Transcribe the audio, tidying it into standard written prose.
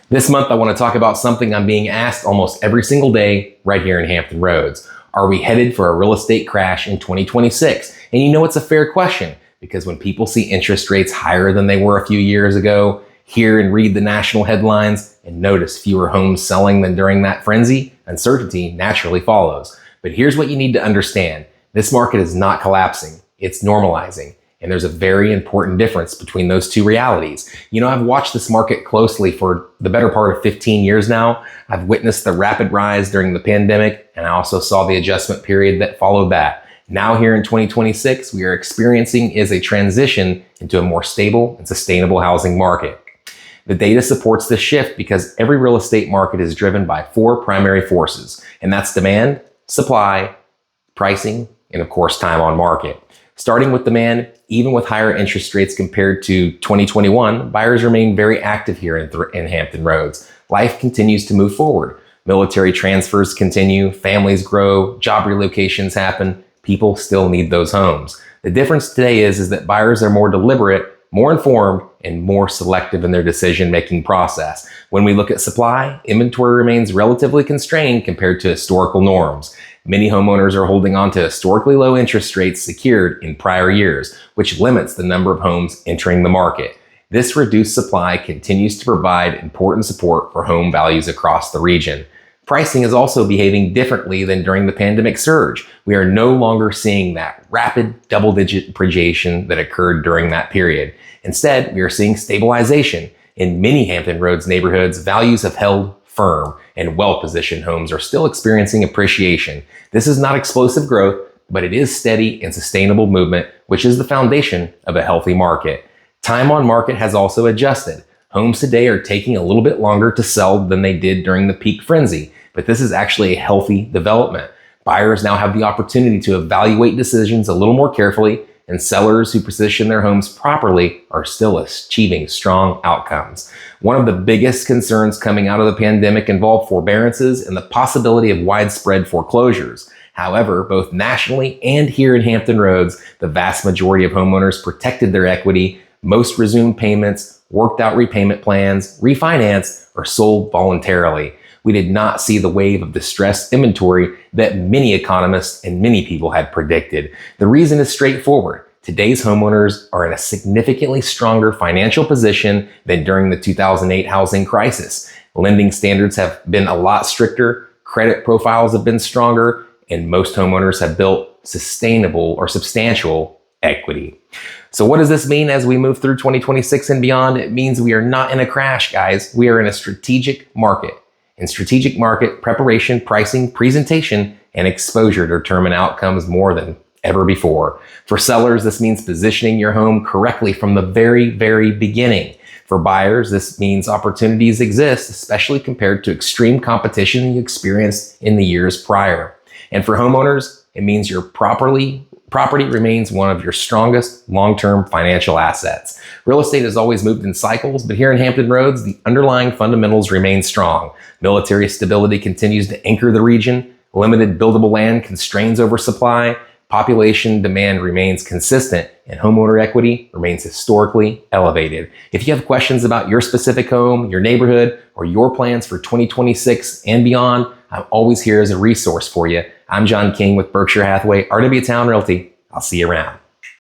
This month, I want to talk about something I'm being asked almost every single day right here in Hampton Roads. Are we headed for a real estate crash in 2026? And you know, it's a fair question because when people see interest rates higher than they were a few years ago, hear and read the national headlines, and notice fewer homes selling than during that frenzy, uncertainty naturally follows. But here's what you need to understand. This market is not collapsing, it's normalizing. And there's a very important difference between those two realities. You know, I've watched this market closely for the better part of 15 years now. I've witnessed the rapid rise during the pandemic, and I also saw the adjustment period that followed that. Now here in 2026, we are experiencing is a transition into a more stable and sustainable housing market. The data supports this shift because every real estate market is driven by four primary forces, and that's demand, supply, pricing, and of course, time on market. Starting with demand, even with higher interest rates compared to 2021, buyers remain very active here in Hampton Roads. Life continues to move forward. Military transfers continue, families grow, job relocations happen. People still need those homes. The difference today is that buyers are more deliberate, more informed, and more selective in their decision-making process. When we look at supply, inventory remains relatively constrained compared to historical norms. Many homeowners are holding on to historically low interest rates secured in prior years, which limits the number of homes entering the market. This reduced supply continues to provide important support for home values across the region. Pricing is also behaving differently than during the pandemic surge. We are no longer seeing that rapid double-digit appreciation that occurred during that period. Instead, we are seeing stabilization. In many Hampton Roads neighborhoods, values have held firm, and well-positioned homes are still experiencing appreciation. This is not explosive growth, but it is steady and sustainable movement, which is the foundation of a healthy market. Time on market has also adjusted. Homes today are taking a little bit longer to sell than they did during the peak frenzy, but this is actually a healthy development. Buyers now have the opportunity to evaluate decisions a little more carefully, and sellers who position their homes properly are still achieving strong outcomes. One of the biggest concerns coming out of the pandemic involved forbearances and the possibility of widespread foreclosures. However, both nationally and here in Hampton Roads, the vast majority of homeowners protected their equity, most resumed payments, worked out repayment plans, refinanced, or sold voluntarily. We did not see the wave of distressed inventory that many economists and many people had predicted. The reason is straightforward. Today's homeowners are in a significantly stronger financial position than during the 2008 housing crisis. Lending standards have been a lot stricter, credit profiles have been stronger, and most homeowners have built sustainable or substantial equity. So what does this mean as we move through 2026 and beyond? It means we are not in a crash, guys. We are in a strategic market. In strategic market, preparation, pricing, presentation, and exposure determine outcomes more than ever before. For sellers, this means positioning your home correctly from the very, very beginning. For buyers, this means opportunities exist, especially compared to extreme competition you experienced in the years prior. And for homeowners, it means your property remains one of your strongest long-term financial assets. Real estate has always moved in cycles, but here in Hampton Roads, the underlying fundamentals remain strong. Military stability continues to anchor the region. Limited buildable land constrains oversupply. Population demand remains consistent, and homeowner equity remains historically elevated. If you have questions about your specific home, your neighborhood, or your plans for 2026 and beyond, I'm always here as a resource for you. I'm John King with Berkshire Hathaway RW Town Realty. I'll see you around.